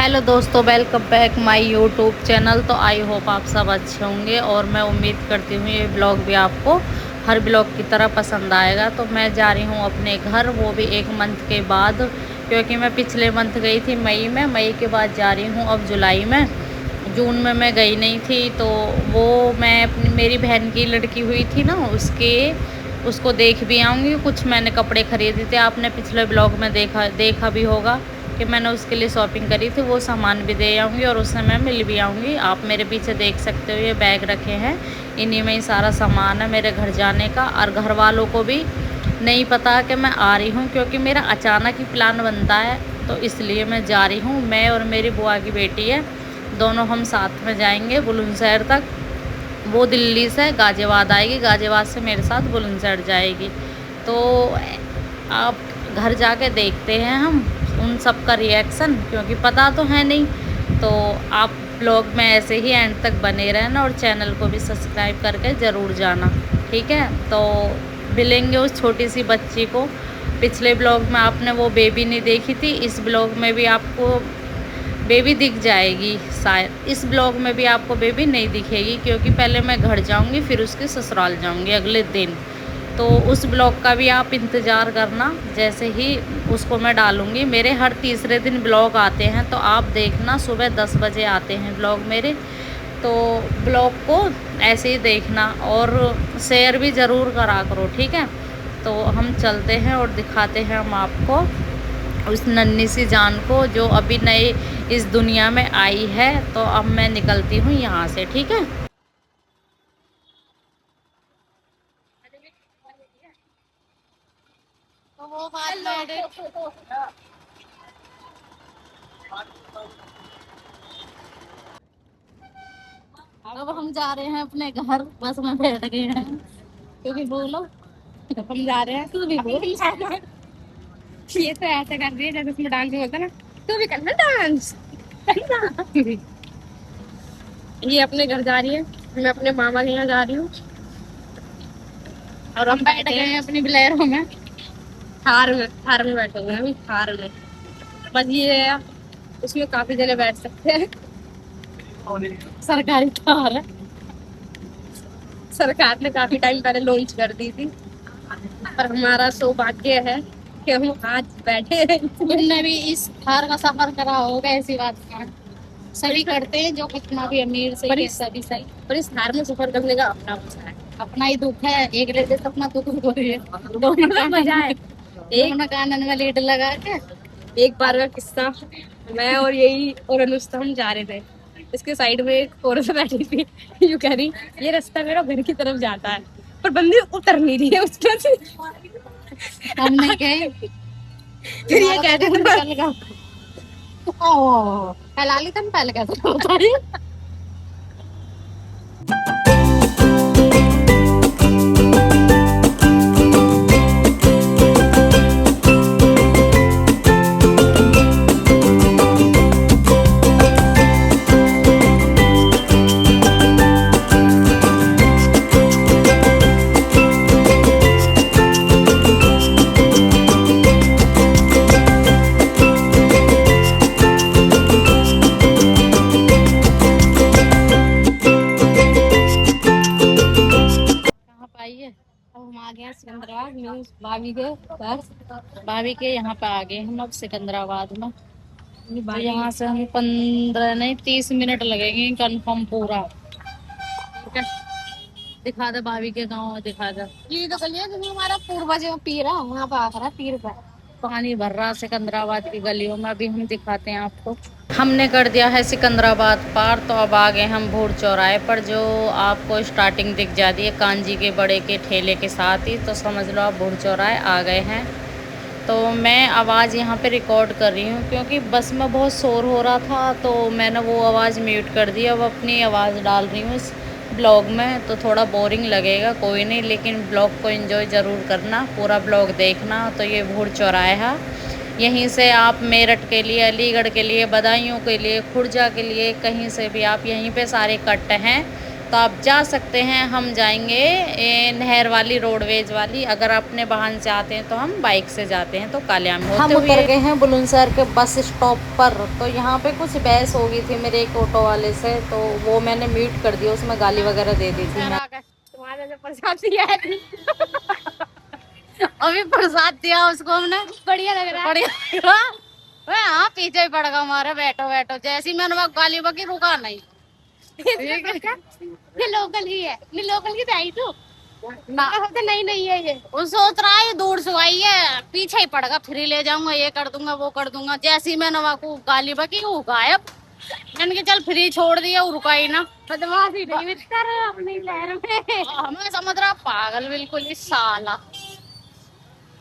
Hello दोस्तों, welcome back my YouTube channel. तो I hope आप सब अच्छे होंगे और मैं उम्मीद करती हूँ ये ब्लॉग भी आपको हर ब्लॉग की तरह पसंद आएगा। तो मैं जा रही हूँ अपने घर, वो भी 1 मंथ के बाद, क्योंकि मैं पिछले मंथ गई थी मई के बाद जा रही हूँ अब जुलाई में। जून में मैं गई नहीं थी, तो वो मैं अपनी मेरी बहन की लड़की हुई थी ना, उसको देख भी आऊँगी। कुछ मैंने कपड़े खरीदे थे, आपने पिछले ब्लॉग में देखा भी होगा कि मैंने उसके लिए शॉपिंग करी थी। वो सामान भी दे आऊँगी और उससे मैं मिल भी आऊँगी। आप मेरे पीछे देख सकते हो, ये बैग रखे हैं, इन्हीं में ही सारा सामान है मेरे घर जाने का। और घर वालों को भी नहीं पता कि मैं आ रही हूँ, क्योंकि मेरा अचानक ही प्लान बनता है, तो इसलिए मैं जा रही हूँ। मैं और मेरी बुआ की बेटी है, दोनों हम साथ में जाएंगे बुलंदशहर तक। वो दिल्ली से गाज़ियाबाद आएगी, गाज़ियाबाद से मेरे साथ बुलंदशहर जाएगी। तो आप घर जाके देखते हैं हम उन सब का रिएक्शन, क्योंकि पता तो है नहीं। तो आप ब्लॉग में ऐसे ही एंड तक बने रहना और चैनल को भी सब्सक्राइब करके ज़रूर जाना, ठीक है। तो मिलेंगे उस छोटी सी बच्ची को। पिछले ब्लॉग में आपने वो बेबी नहीं देखी थी, इस ब्लॉग में भी आपको बेबी दिख जाएगी शायद। इस ब्लॉग में भी आपको बेबी नहीं दिखेगी, क्योंकि पहले मैं घर जाऊंगी, फिर उसके ससुराल जाऊंगी अगले दिन। तो उस ब्लॉग का भी आप इंतज़ार करना, जैसे ही उसको मैं डालूंगी। मेरे हर तीसरे दिन ब्लॉग आते हैं, तो आप देखना, सुबह 10 बजे आते हैं ब्लॉग मेरे। तो ब्लॉग को ऐसे ही देखना और शेयर भी ज़रूर करा करो, ठीक है। तो हम चलते हैं और दिखाते हैं हम आपको उस नन्ही सी जान को, जो अभी नई इस दुनिया में आई है। तो अब मैं निकलती हूँ यहाँ से, ठीक है। तो वो बात अब हम जा रहे हैं अपने घर, बस में बैठ गए हैं, क्योंकि बोलो हम जा रहे हैं, तू भी बोल। ये तो ऐसे कर रही है जैसे उसमें डांस होता है ना। तू भी करना डांस। ये अपने घर जा रही है, मैं अपने मामा के यहाँ जा रही हूँ। और हम हम बैठ गए हैं अपनी बिलेरो में। थार में बैठे हुए हैं अभी, थार में। बस ये है, उसमें काफी जने बैठ सकते हैं। सरकारी कार है। सरकार ने काफी टाइम पहले लॉन्च कर दी थी, पर हमारा सौभाग्य है कि हम आज बैठे हैं। तुमने भी इस कार का सफर करा होगा, ऐसी बात नहीं। सभी करते हैं, जो कितना भी अमीर से पर सभी सही। पर इस थार में सफर करने का अपना मजा है। अपना ही दुख है, एक लेते तो अपना दुख हो रही है। दोनों का मजा है। दोनों कानन में लीड लगा के। एक बार का किस्सा, मैं और यही और अनुष्का हम जा रहे थे, इसके साइड में एक औरत बैठी थी। यूं कह रही, ये रास्ता मेरा घर की तरफ जाता है, पर बंदी उतर नहीं रही है उसमें से। हमने गए, फिर ये कहते थे निकल गया। ओ हलाली तन पहले कैसे होता है। पाइए। अब हम आ गए हैं सिकंदराबाद मीन्स भाभी के घर। भाभी के यहाँ पे आ गए हम अब सिकंदराबाद में। तो यहाँ से हम 15 नहीं 30 मिनट लगेंगे कंफर्म पूरा। दिखा दे भाभी के गाँव, दिखा दे। ये तो गलियां जिसमें हमारा पूर्वज पी रहा, वहाँ पे आ रहा पीर पर पानी भर रहा सिकंदराबाद की गलियों में, अभी हम दिखाते हैं आपको। हमने कर दिया है सिकंदराबाद पार, तो अब आ गए हम भूड़ चौराहे पर, जो आपको स्टार्टिंग दिख जाती है कांजी के बड़े के ठेले के साथ ही। तो समझ लो आप भूड़ चौराहे आ गए हैं। तो मैं आवाज़ यहाँ पे रिकॉर्ड कर रही हूँ, क्योंकि बस में बहुत शोर हो रहा था, तो मैंने वो आवाज़ म्यूट कर दी। अब अपनी आवाज़ डाल रही हूँ इस ब्लॉग में, तो थोड़ा बोरिंग लगेगा, कोई नहीं, लेकिन ब्लॉग को एंजॉय ज़रूर करना, पूरा ब्लॉग देखना। तो ये भूड़ चौराहा, यहीं से आप मेरठ के लिए, अलीगढ़ के लिए, बदायूं के लिए, खुर्जा के लिए, कहीं से भी आप यहीं पे सारे कट हैं। तो आप जा सकते हैं। हम जाएंगे नहर वाली, रोडवेज वाली। अगर अपने वाहन से आते हैं तो हम बाइक से जाते हैं, तो कालियाम होते हम उतर गए हैं बुलंदशहर के बस स्टॉप पर। तो यहाँ पे कुछ बहस हो गई थी मेरे एक ऑटो वाले से, तो वो मैंने म्यूट कर दिया, उसमें गाली वगैरह दे दी थी। तुम्हारे जो प्रसाद दिया है अभी प्रसाद दिया उसको हमने, बढ़िया लग रहा है। बढ़िया। हाँ, पीछे ही पड़ गया हमारे, बैठो बैठो। जैसी मैंने गाली बकी, रुका नहीं। ये लोकल ही है, ये लोकल की आई तू ना, तो नहीं है ये। वो सोच रहा है दूर से आई है, पीछे ही पड़ गया, फ्री ले जाऊंगा, ये कर दूंगा, वो कर दूंगा। जैसी मैंने को गाली बकी, वो गायब। मैंने कहा चल फ्री छोड़ दिया, वो रुका ही ना। बदमाशी नहीं कर अपनी लहर में। हमें समझ रहा पागल बिल्कुल ही साला।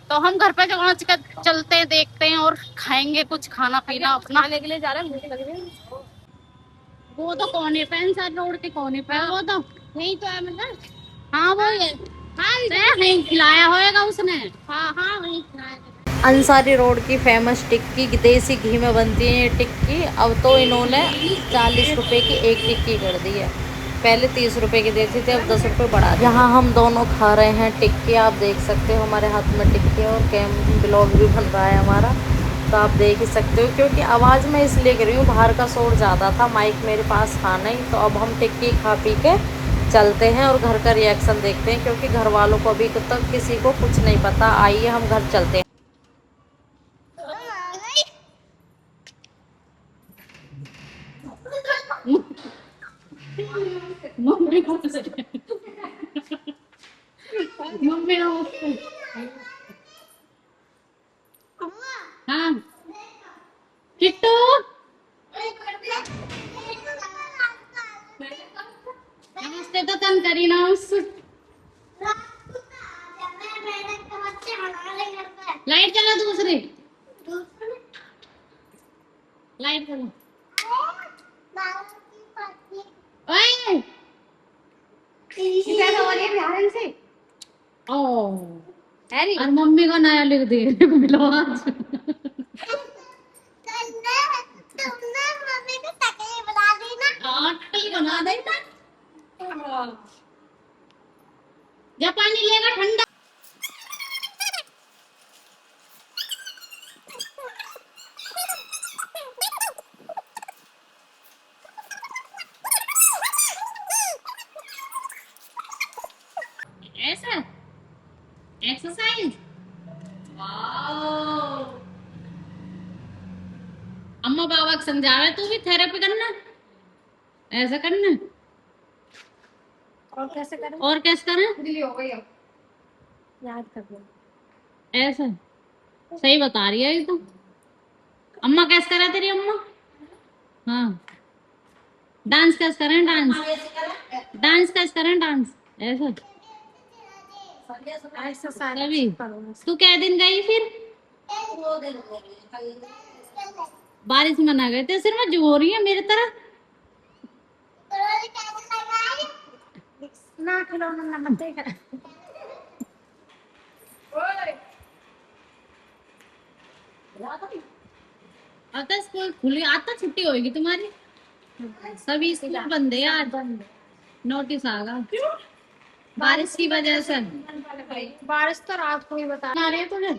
तो हम घर पे पहुंच कर चलते हैं, देखते हैं और खाएंगे कुछ खाना पीना अपना। खाने के लिए जा रहा है, मुझे लग रही है वो तो कोने पे, इंसान रोड के कोने पे, वो तो नहीं तो है मतलब। हाँ वो ये हाँ नहीं खिलाया होगा उसने। हाँ हाँ वही अंसारी रोड की फेमस टिक्की, देसी घी में बनती है ये टिक्की। अब तो इन्होंने 40 रुपए की एक टिक्की कर दी है, पहले 30 रुपए की देती थी, अब 10 रुपए बढ़ा दी। यहाँ हम दोनों खा रहे हैं टिक्की, आप देख सकते हो हमारे हाथ में टिक्की, और कैम ब्लॉग भी बन रहा है हमारा, तो आप देख ही सकते हो। क्योंकि आवाज़ मैं इसलिए कर रही हूँ, बाहर का शोर ज़्यादा था, माइक मेरे पास था नहीं। तो अब हम टिक्की खा पी के चलते हैं और घर का रिएक्शन देखते हैं, क्योंकि घर वालों को अभी तक किसी को कुछ नहीं पता। आइए हम घर चलते हैं। मम्मी को मम्मी हाँ किट्टू, नमस्ते तो तन करी ना उस। लाइट चला दूसरी, लाइट चला। ओए से ओ हैरी और मम्मी को नया लिख दिए मिलो आज। तुमने मम्मी को तकलीफ बना दी ना। आटल बना देना। जब पानी लेगा ठंडा। ऐसा एक्सरसाइज, अम्मा बाबा को समझावे, तू भी थेरेपी करना, ऐसा करना। और कैसे करें? और कैसे करें? हो गई अब याद कर लो। ऐसा सही बता रही है ये तो। अम्मा कैसे करे तेरी अम्मा? हाँ, डांस कैसे करें? डांस डांस कैसे करें? डांस ऐसा तभी। तू क्या दिन गई फिर? बारिश में ना गए थे, सिर्फ में जो हो रही है मेरी तरह। ना खिलौना ना मत देख। अब तो स्कूल खुली, आज तो छुट्टी होगी तुम्हारी, सभी स्कूल बंद है आज, नोटिस आ गया बारिश की वजह से। बारिश तो रात को ही बता आ रही है तुझे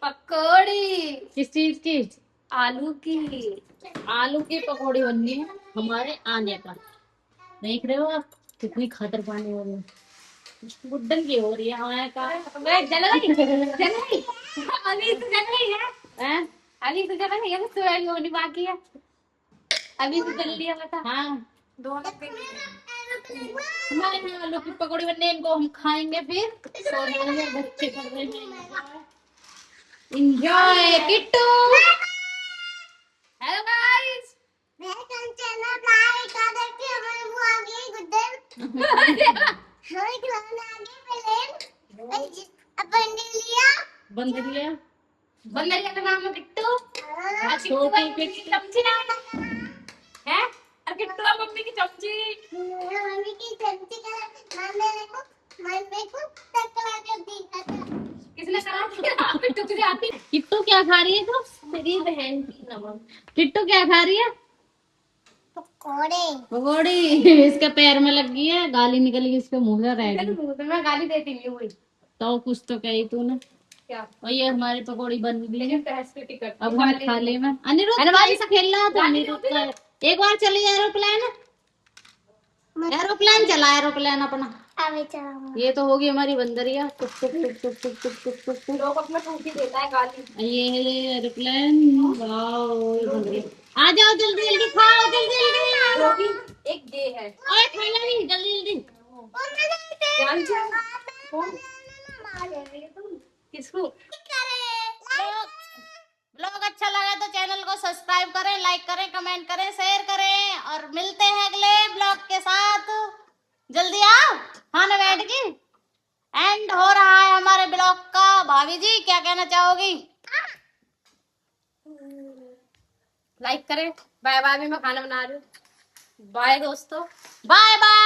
पकौड़ी। किस चीज की? आलू की। आलू की पकौड़ी बननी है हमारे आने पर। देख रहे हो आप कितनी खतर पानी हो रही है, गुड्डन की हो रही है हमारे का। जल गई अभी तो जल गई है। हैं? अभी तो जल गई है, सुबह होनी बाकी है। अभी तो जल लिया बता। हाँ, दोनों हमारे यहाँ आलू की पकौड़ी बनने, इनको हम खाएंगे फिर सोने में। बच्चे कर रहे हैं एंजॉय। किट्टू हेलो गाइस, मैं चैनल लाइक कर देती हूं। मैं वो आगे गुड्डन हाय खिलौना आगे प्लेन अपन ने लिया बंद लिया। बंदरिया का नाम है किट्टू। आज किट्टू छोटी मम्मी की चमची ना है। और किट्टू है मम्मी की चमची। मम्मी की चमची का मम्मी को टकला कर दी था। किसने कहा कि किट्टू तुझे आती? किट्टू क्या खा रही है? तो मेरी बहन की नमक। किट्टू क्या खा रही है? पकौड़ी इसके पैर में लग गई है, गाली निकल गई इसके मुंह से रह गई। मुंह पे मैं गाली देती नहीं हुई तो कुछ तो कही तूने। क्या और ये हमारी पकौड़ी बन गई है, बहस पे टिकट अब हम खा ले। में अनिरुद्ध भाई से खेल रहा था, अनिरुद्ध का एक बार चली एरोप्लेन, एरोप्लेन चला, एरोप्लेन अपना। ये तो होगी हमारी बंदरिया, टुक टुक टुक टुक टुक टुक टुक टुक टुक। लोग अपना टूटी देता है गाली। ये है ये एरोप्लेन। वाओ ये बंदरिया, आ जाओ जल्दी जल्दी खाओ, जल्दी जल्दी। एक ये है ओए खाना नहीं, जल्दी जल्दी। जान जा कौन किसको ब्लॉग अच्छा लगा तो चैनल को सब्सक्राइब करें, लाइक करें, कमेंट करें, शेयर करें और मिलते हैं अगले ब्लॉग के साथ। जल्दी आओ, खाने बैठ गई। एंड हो रहा है हमारे ब्लॉग का। भाभी जी क्या कहना चाहोगी? लाइक करें। बाय बाय, मैं खाना बना रही हूँ। बाय दोस्तों, बाय बाय।